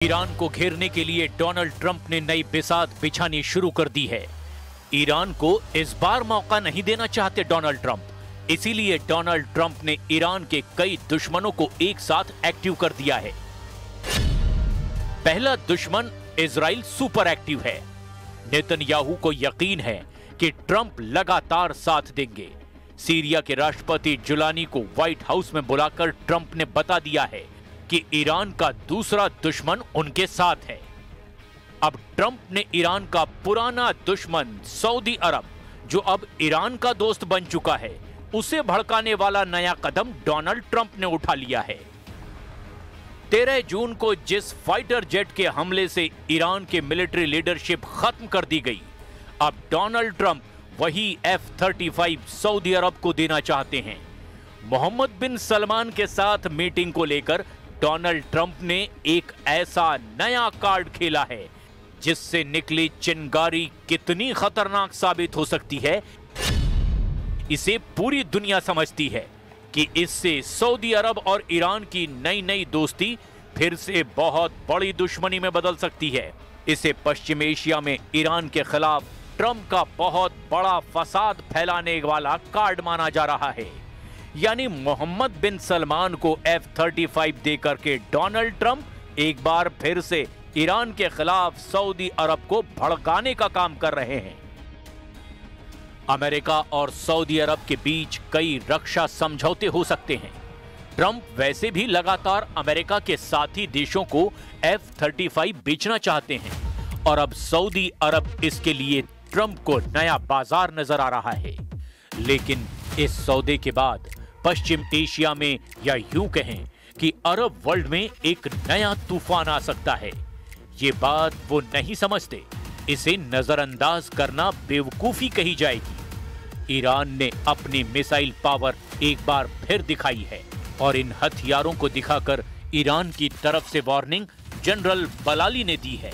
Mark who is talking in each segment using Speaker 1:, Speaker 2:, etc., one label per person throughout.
Speaker 1: Iran को घेरने के लिए डोनाल्ड ट्रंप ने नई बिसात बिछानी शुरू कर दी है। ईरान को इस बार मौका नहीं देना चाहते डोनाल्ड ट्रंप, इसीलिए डोनाल्ड ट्रंप ने ईरान के कई दुश्मनों को एक साथ एक्टिव कर दिया है। पहला दुश्मन इजराइल सुपर एक्टिव है। नेतन्याहू को यकीन है कि ट्रंप लगातार साथ देंगे। सीरिया के राष्ट्रपति जुलानी को व्हाइट हाउस में बुलाकर ट्रंप ने बता दिया है कि ईरान का दूसरा दुश्मन उनके साथ है। अब ट्रंप ने ईरान का पुराना दुश्मन सऊदी अरब, जो अब ईरान का दोस्त बन चुका है, उसे भड़काने वाला नया कदम डोनाल्ड ट्रंप ने उठा लिया है। 13 जून को जिस फाइटर जेट के हमले से ईरान की मिलिट्री लीडरशिप खत्म कर दी गई, अब डोनाल्ड ट्रंप वही F-35 सऊदी अरब को देना चाहते हैं। मोहम्मद बिन सलमान के साथ मीटिंग को लेकर डोनाल्ड ट्रंप ने एक ऐसा नया कार्ड खेला है जिससे निकली चिंगारी कितनी खतरनाक साबित हो सकती है, इसे पूरी दुनिया समझती है कि इससे सऊदी अरब और ईरान की नई नई दोस्ती फिर से बहुत बड़ी दुश्मनी में बदल सकती है। इसे पश्चिम एशिया में ईरान के खिलाफ ट्रंप का बहुत बड़ा फसाद फैलाने वाला कार्ड माना जा रहा है। यानी मोहम्मद बिन सलमान को F-35 देकर के डोनाल्ड ट्रंप एक बार फिर से ईरान के खिलाफ सऊदी अरब को भड़काने का काम कर रहे हैं। अमेरिका और सऊदी अरब के बीच कई रक्षा समझौते हो सकते हैं। ट्रंप वैसे भी लगातार अमेरिका के साथी देशों को F-35 बेचना चाहते हैं और अब सऊदी अरब इसके लिए ट्रंप को नया बाजार नजर आ रहा है। लेकिन इस सौदे के बाद पश्चिम एशिया में, या यूं कहें कि अरब वर्ल्ड में एक नया तूफान आ सकता है। ये बात वो नहीं समझते, इसे नजरअंदाज करना बेवकूफी कही जाएगी। ईरान ने अपनी मिसाइल पावर एक बार फिर दिखाई है और इन हथियारों को दिखाकर ईरान की तरफ से वार्निंग जनरल बलाली ने दी है।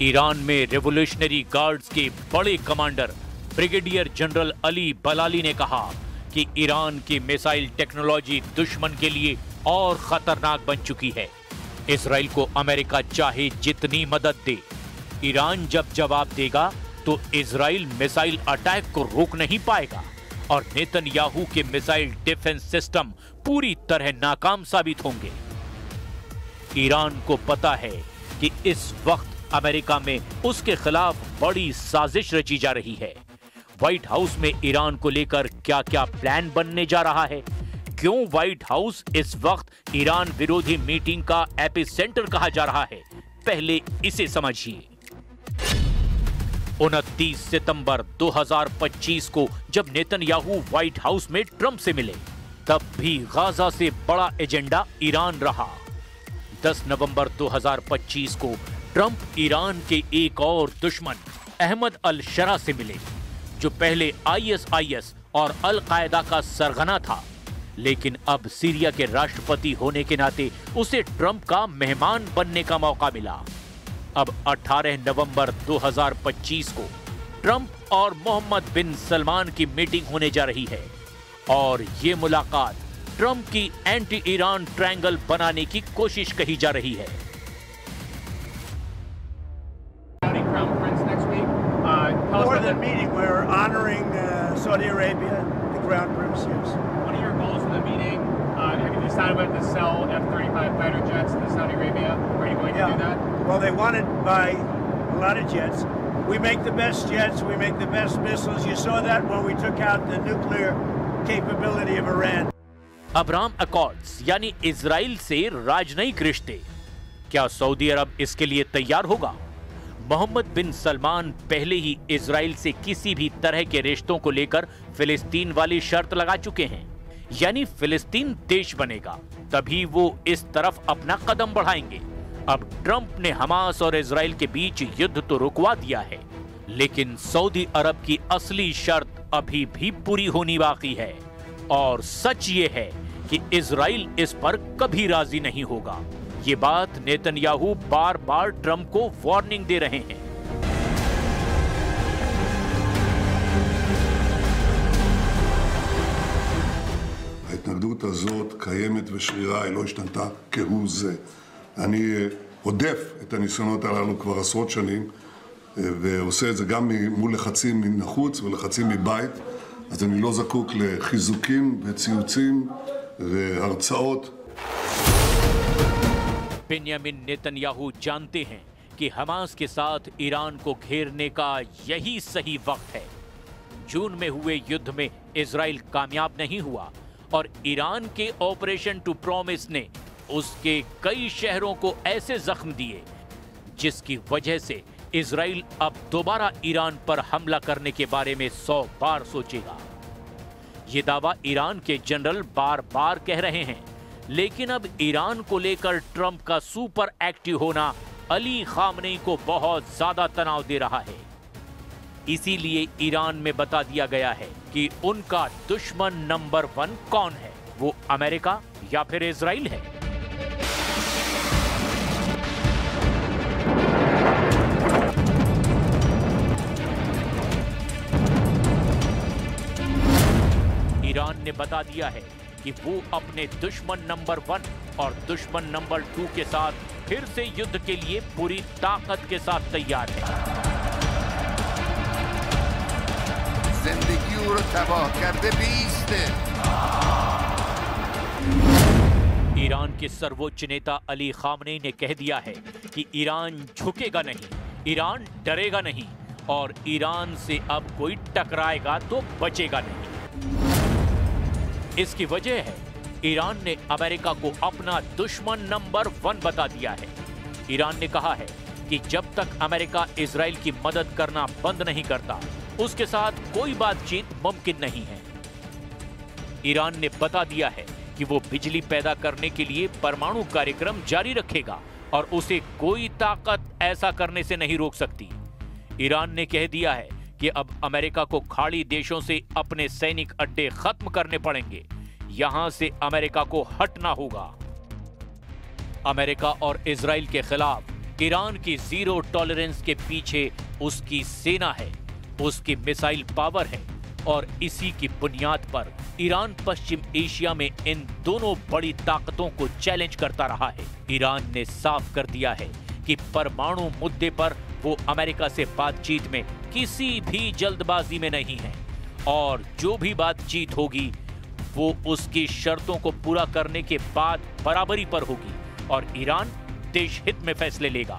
Speaker 1: ईरान में रेवोल्यूशनरी गार्ड्स के बड़े कमांडर ब्रिगेडियर जनरल अली बलाली ने कहा कि ईरान की मिसाइल टेक्नोलॉजी दुश्मन के लिए और खतरनाक बन चुकी है। इजराइल को अमेरिका चाहे जितनी मदद दे, ईरान जब जवाब देगा तो इजराइल मिसाइल अटैक को रोक नहीं पाएगा और नेतन्याहू के मिसाइल डिफेंस सिस्टम पूरी तरह नाकाम साबित होंगे। ईरान को पता है कि इस वक्त अमेरिका में उसके खिलाफ बड़ी साजिश रची जा रही है। व्हाइट हाउस में ईरान को लेकर क्या क्या प्लान बनने जा रहा है, क्यों व्हाइट हाउस इस वक्त ईरान विरोधी मीटिंग का एपिसेंटर कहा जा रहा है, पहले इसे समझिए। 29 सितंबर 2025 को जब नेतन्याहू व्हाइट हाउस में ट्रंप से मिले, तब भी गाजा से बड़ा एजेंडा ईरान रहा। 10 नवंबर 2025 को ट्रंप ईरान के एक और दुश्मन अहमद अल शरा से मिले, जो पहले ISIS और अल कायदा का सरगना था, लेकिन अब सीरिया के राष्ट्रपति होने के नाते उसे ट्रंप का मेहमान बनने का मौका मिला। अब 18 नवंबर 2025 को ट्रंप और मोहम्मद बिन सलमान की मीटिंग होने जा रही है और ये मुलाकात ट्रंप की एंटी ईरान ट्रायंगल बनाने की कोशिश कही जा रही है।
Speaker 2: More than meeting, we're honoring Saudi Arabia, the Crown Prince. Yes.
Speaker 3: What are your goals for the meeting? Have you decided whether to sell F-35 fighter jets to Saudi Arabia? Are you going to do that?
Speaker 2: Well, they wanted to buy a lot of jets. We make the best jets. We make the best missiles. You saw that when we took out the nuclear capability of Iran.
Speaker 1: Abraham accords यानी Israel से राजनयिक रिश्ते, क्या Saudi अरब इसके लिए तैयार होगा? मोहम्मद बिन सलमान पहले ही इजराइल से किसी भी तरह के रिश्तों को लेकर फिलिस्तीन वाली शर्त लगा चुके हैं, यानी फिलिस्तीन देश बनेगा तभी वो इस तरफ अपना कदम बढ़ाएंगे। अब ट्रंप ने हमास और इजराइल के बीच युद्ध तो रुकवा दिया है, लेकिन सऊदी अरब की असली शर्त अभी भी पूरी होनी बाकी है और सच ये है कि इजराइल इस पर कभी राजी नहीं होगा। ये बात नेतन्याहू बार बार ट्रंप को वार्निंग दे रहे हैं।
Speaker 4: ההתנגדות הזאת קיימת ושרירה, היא לא השתנתה כהוא זה. אני הודף את הניסיונות הללו כבר עשרות שנים, ועושה את זה גם מול לחצים מן החוץ ולחצים מבית, אז אני לא זקוק לחיזוקים וציוצים והרצאות.
Speaker 1: बेंयामिन नेतन्याहू जानते हैं कि हमास के साथ ईरान को घेरने का यही सही वक्त है। जून में हुए युद्ध में इजराइल कामयाब नहीं हुआ और ईरान के ऑपरेशन टू प्रॉमिस ने उसके कई शहरों को ऐसे जख्म दिए जिसकी वजह से इजराइल अब दोबारा ईरान पर हमला करने के बारे में 100 बार सोचेगा। ये दावा ईरान के जनरल बार बार कह रहे हैं, लेकिन अब ईरान को लेकर ट्रंप का सुपर एक्टिव होना अली खामनेई को बहुत ज्यादा तनाव दे रहा है। इसीलिए ईरान में बता दिया गया है कि उनका दुश्मन नंबर 1 कौन है, वो अमेरिका या फिर इजराइल है। ईरान ने बता दिया है कि वो अपने दुश्मन नंबर 1 और दुश्मन नंबर 2 के साथ फिर से युद्ध के लिए पूरी ताकत के साथ तैयार है।
Speaker 5: जिंदगी और तबाह करते बीसते।
Speaker 1: ईरान के सर्वोच्च नेता अली खामनेई ने कह दिया है कि ईरान झुकेगा नहीं, ईरान डरेगा नहीं और ईरान से अब कोई टकराएगा तो बचेगा नहीं। इसकी वजह है ईरान ने अमेरिका को अपना दुश्मन नंबर 1 बता दिया है। ईरान ने कहा है कि जब तक अमेरिका इजराइल की मदद करना बंद नहीं करता, उसके साथ कोई बातचीत मुमकिन नहीं है। ईरान ने बता दिया है कि वो बिजली पैदा करने के लिए परमाणु कार्यक्रम जारी रखेगा और उसे कोई ताकत ऐसा करने से नहीं रोक सकती। ईरान ने कह दिया है कि अब अमेरिका को खाड़ी देशों से अपने सैनिक अड्डे खत्म करने पड़ेंगे, यहां से अमेरिका को हटना होगा। अमेरिका और इजराइल के खिलाफ ईरान की जीरो टॉलरेंस के पीछे उसकी सेना है, उसकी मिसाइल पावर है और इसी की बुनियाद पर ईरान पश्चिम एशिया में इन दोनों बड़ी ताकतों को चैलेंज करता रहा है। ईरान ने साफ कर दिया है कि परमाणु मुद्दे पर वो अमेरिका से बातचीत में किसी भी जल्दबाजी में नहीं है और जो भी बातचीत होगी वो उसकी शर्तों को पूरा करने के बाद बराबरी पर होगी और ईरान देश हित में फैसले लेगा।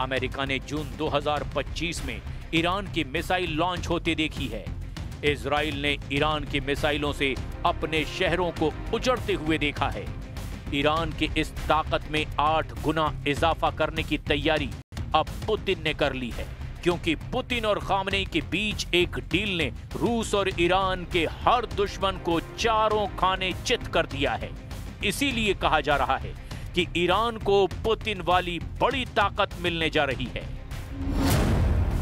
Speaker 1: अमेरिका ने जून 2025 में ईरान की मिसाइल लॉन्च होते देखी है। इजराइल ने ईरान की मिसाइलों से अपने शहरों को उजड़ते हुए देखा है। ईरान की इस ताकत में 8 गुना इजाफा करने की तैयारी अब पुतिन ने कर ली है, क्योंकि पुतिन और खामनेई के बीच एक डील ने रूस और ईरान के हर दुश्मन को चारों खाने चित कर दिया है। इसीलिए कहा जा रहा है कि ईरान को पुतिन वाली बड़ी ताकत मिलने जा रही है।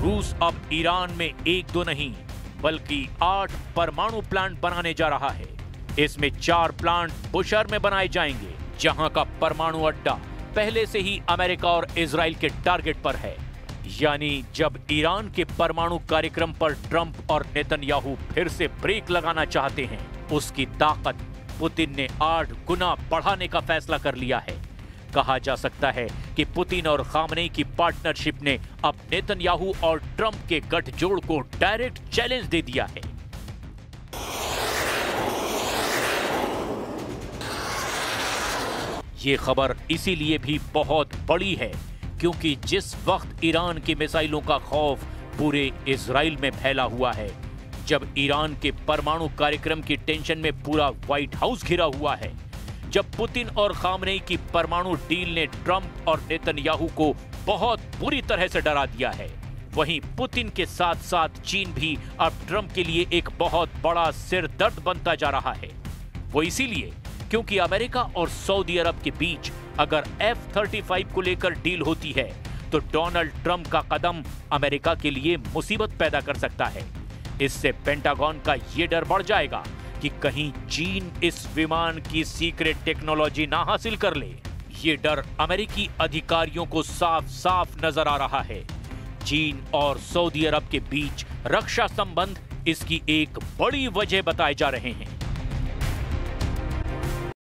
Speaker 1: रूस अब ईरान में 1-2 नहीं बल्कि 8 परमाणु प्लांट बनाने जा रहा है। इसमें 4 प्लांट बुशहर में बनाए जाएंगे, जहां का परमाणु अड्डा पहले से ही अमेरिका और इजराइल के टारगेट पर है। यानी जब ईरान के परमाणु कार्यक्रम पर ट्रंप और नेतन्याहू फिर से ब्रेक लगाना चाहते हैं, उसकी ताकत पुतिन ने 8 गुना बढ़ाने का फैसला कर लिया है। कहा जा सकता है कि पुतिन और खामनेई की पार्टनरशिप ने अब नेतन्याहू और ट्रंप के गठजोड़ को डायरेक्ट चैलेंज दे दिया है। ये खबर इसीलिए भी बहुत बड़ी है क्योंकि जिस वक्त ईरान की मिसाइलों का खौफ पूरे इजराइल में फैला हुआ है, जब ईरान के परमाणु कार्यक्रम की टेंशन में पूरा व्हाइट हाउस घिरा हुआ है, जब पुतिन और खामनेई की परमाणु डील ने ट्रंप और नेतन्याहू को बहुत बुरी तरह से डरा दिया है, वहीं पुतिन के साथ साथ चीन भी अब ट्रंप के लिए एक बहुत बड़ा सिरदर्द बनता जा रहा है। वो इसीलिए क्योंकि अमेरिका और सऊदी अरब के बीच अगर F-35 को लेकर डील होती है तो डोनाल्ड ट्रंप का कदम अमेरिका के लिए मुसीबत पैदा कर सकता है। इससे पेंटागन का ये डर बढ़ जाएगा कि कहीं चीन इस विमान की सीक्रेट टेक्नोलॉजी ना हासिल कर ले। ये डर अमेरिकी अधिकारियों को साफ साफ नजर आ रहा है। चीन और सऊदी अरब के बीच रक्षा संबंध इसकी एक बड़ी वजह बताए जा रहे हैं।